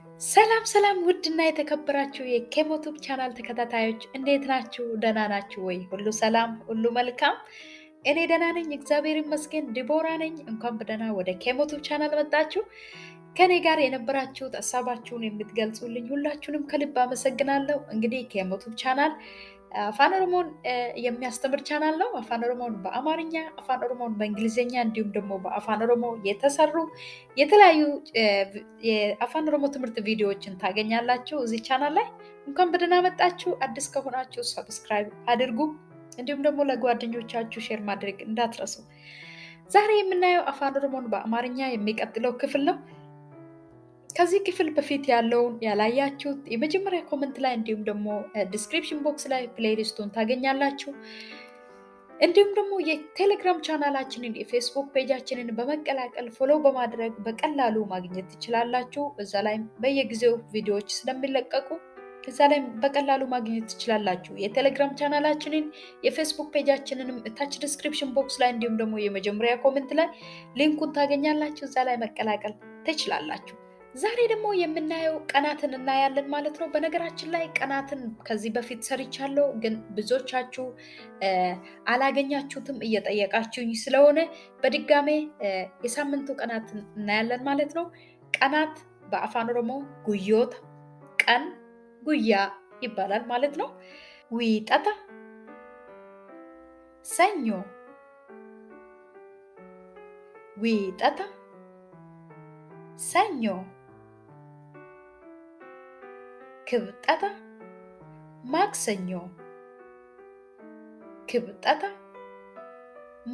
ሰላም ውድና የተከበራችሁ የኬሞቱብ ቻናል ተከታታዮች እንዴት ናችሁ? ደህና ናችሁ ወይ? ሁሉ ሰላም፣ ሁሉ መልካም። እኔ ደህና ነኝ፣ እግዚአብሔር ይመስገን። ዲቦራ ነኝ። እንኳን በደህና ወደ ኬሞቱብ ቻናል መጣችሁ። ከኔ ጋር የነበራችሁት ሀሳባችሁን የምትገልጹልኝ ሁላችሁንም ከልብ አመሰግናለሁ። እንግዲህ ኬሞቱብ ቻናል አፋን ኦሮሞን የሚያስተምር ቻናል ነው። አፋን ኦሮሞን በአማርኛ፣ አፋን ኦሮሞን በእንግሊዝኛ እንዲሁም ደግሞ በአፋን ኦሮሞ የተሰሩ የተለያዩ የአፋን ኦሮሞ ትምህርት ቪዲዮዎችን ታገኛላችሁ እዚህ ቻናል ላይ። እንኳን በደህና መጣችሁ። አዲስ ከሆናችሁ ሰብስክራይብ አድርጉ፣ እንዲሁም ደግሞ ለጓደኞቻችሁ ሼር ማድረግ እንዳትረሱ። ዛሬ የምናየው አፋን ኦሮሞን በአማርኛ የሚቀጥለው ክፍል ነው። ከዚህ ክፍል በፊት ያለውን ያላያችሁት የመጀመሪያ ኮመንት ላይ እንዲሁም ደግሞ ዲስክሪፕሽን ቦክስ ላይ ፕሌሊስቱን ታገኛላችሁ። እንዲሁም ደግሞ የቴሌግራም ቻናላችንን የፌስቡክ ፔጃችንን በመቀላቀል ፎሎ በማድረግ በቀላሉ ማግኘት ትችላላችሁ። እዛ ላይ በየጊዜው ቪዲዮዎች ስለሚለቀቁ እዛ ላይ በቀላሉ ማግኘት ትችላላችሁ። የቴሌግራም ቻናላችንን የፌስቡክ ፔጃችንንም ታች ዲስክሪፕሽን ቦክስ ላይ እንዲሁም ደግሞ የመጀመሪያ ኮመንት ላይ ሊንኩን ታገኛላችሁ። እዛ ላይ መቀላቀል ትችላላችሁ። ዛሬ ደግሞ የምናየው ቀናትን እናያለን ማለት ነው። በነገራችን ላይ ቀናትን ከዚህ በፊት ሰርቻለሁ፣ ግን ብዙዎቻችሁ አላገኛችሁትም እየጠየቃችሁኝ ስለሆነ በድጋሜ የሳምንቱ ቀናትን እናያለን ማለት ነው። ቀናት በአፋን ኦሮሞ ጉዮታ፣ ቀን፣ ጉያ ይባላል ማለት ነው። ዊጠታ፣ ሰኞ፣ ዊጠታ፣ ሰኞ፣ ክብጠታ፣ ማክሰኞ፣ ክብጠታ፣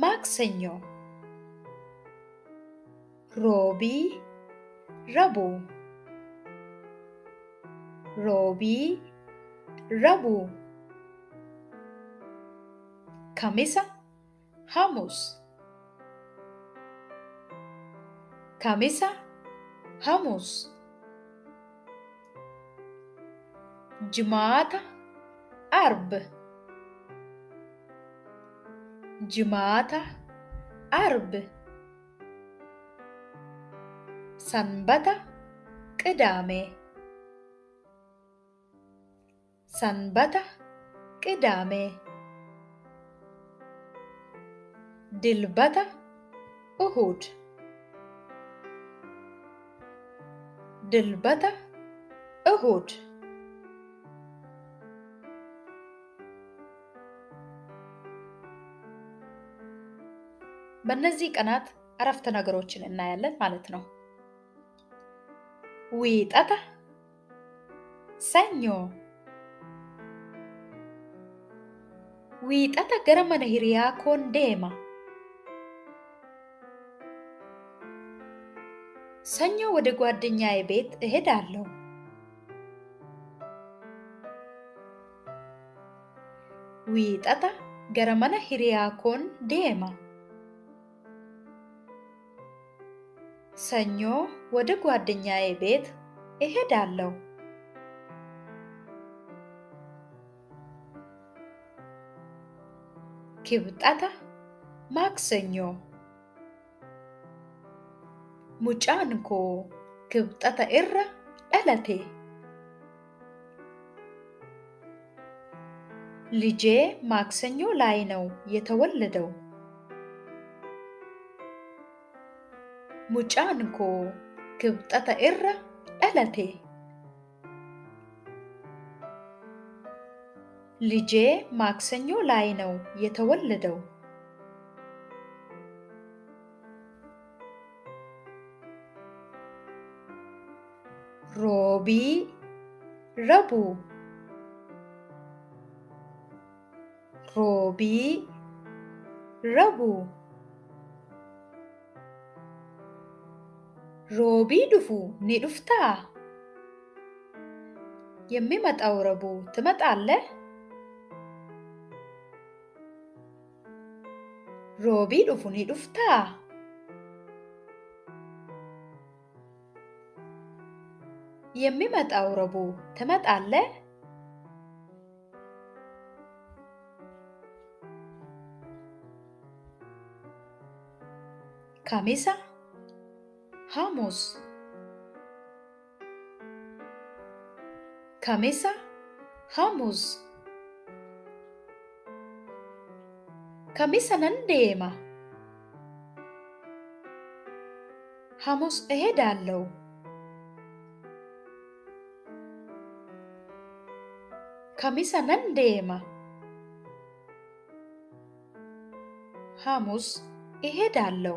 ማክሰኞ፣ ሮቢ፣ ረቡ፣ ሮቢ፣ ረቡ፣ ከሚሳ፣ ሐሙስ፣ ከሚሳ፣ ሐሙስ፣ ጅማታ፣ አርብ፣ ጅማታ፣ አርብ፣ ሰንበታ፣ ቅዳሜ፣ ሰንበታ፣ ቅዳሜ፣ ድልበታ፣ እሁድ፣ ድልበታ፣ እሁድ። በእነዚህ ቀናት አረፍተ ነገሮችን እናያለን ማለት ነው። ዊጠታ፣ ሰኞ፣ ዊጠታ ገረ መነ ሂሪያ ኮን ዴማ፣ ሰኞ ወደ ጓደኛዬ ቤት እሄዳለሁ። ዊጠታ ገረ መነ ሂሪያ ኮን ዴማ፣ ሰኞ ወደ ጓደኛዬ ቤት እሄዳለሁ። ክብጠታ፣ ማክሰኞ፣ ሙጫን ኮ ክብጠታ ኢራ ደለቴ፣ ልጄ ማክሰኞ ላይ ነው የተወለደው። ሙጫን ኮ ክብጠታ ኢራ ደለቴ፣ ልጄ ማክሰኞ ላይ ነው የተወለደው። ሮቢ፣ ረቡ፣ ሮቢ፣ ረቡ፣ ሮቢ ዱፉ ኒ ዱፍታ፣ የሚመጣው ረቡዕ ትመጣለህ? ሮቢ ዱፉ ኒ ዱፍታ፣ የሚመጣው ረቡዕ ትመጣለህ? ካሚሳ ሐሙስ kamisa, ሐሙስ kamisa nan deema ሐሙስ እሄዳለሁ kamisa nan deema ሐሙስ እሄዳለሁ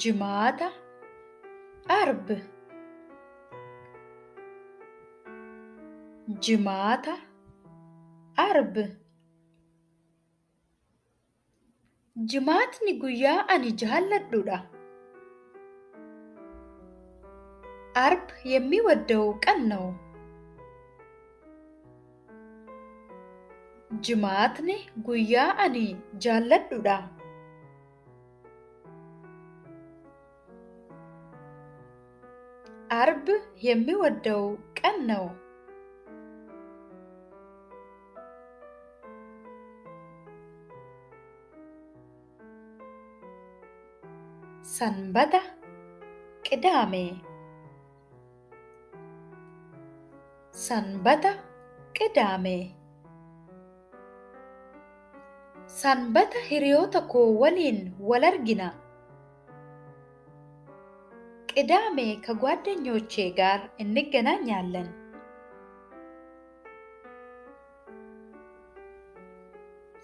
ጅማታ አርብ ጅማታ አርብ ጅማትኒ guyyaa ani jaalladhudha አርብ የሚወደው ቀን ነው ጅማትኒ guyyaa ani jaalladhudha አርብ የሚወደው ቀን ነው ሰንበታ ቅዳሜ ሰንበታ ቅዳሜ sanbata hiriyoota koo waliin wal argina ቅዳሜ ከጓደኞቼ ጋር እንገናኛለን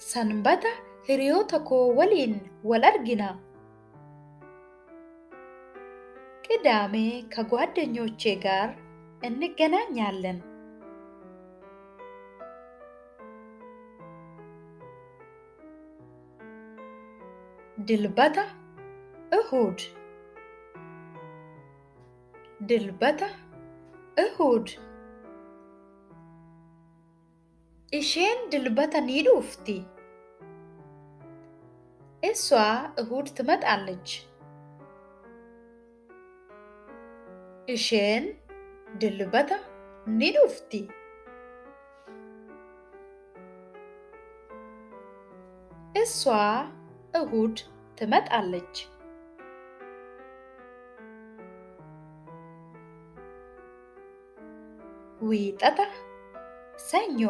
sanbata hiriyoota koo waliin wal argina ቅዳሜ ከጓደኞቼ ጋር እንገናኛለን ድልበታ እሁድ ድልበታ እሁድ isheen dilbata ni dhufti እሷ እሁድ ትመጣለች isheen dilbata ni dhufti እሷ እሁድ ትመጣለች ዊጠታ ሰኞ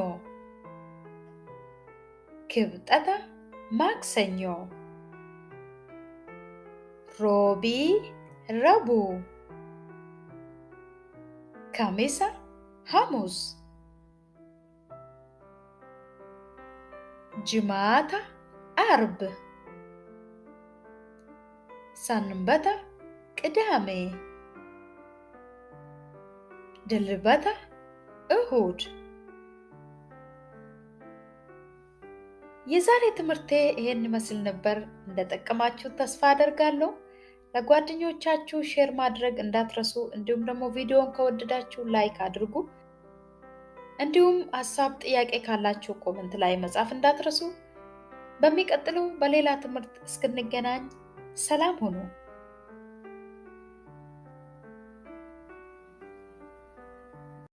ክብጠታ ማክሰኞ ሮቢ ረቡዕ ከሚሳ ሐሙስ ጅማታ አርብ ሰንበታ ቅዳሜ ድልበታ እሁድ የዛሬ ትምህርቴ ይሄን ይመስል ነበር እንደጠቀማችሁ ተስፋ አደርጋለሁ ለጓደኞቻችሁ ሼር ማድረግ እንዳትረሱ እንዲሁም ደግሞ ቪዲዮውን ከወደዳችሁ ላይክ አድርጉ እንዲሁም ሐሳብ ጥያቄ ካላችሁ ኮሜንት ላይ መጻፍ እንዳትረሱ በሚቀጥለው በሌላ ትምህርት እስክንገናኝ ሰላም ሁኑ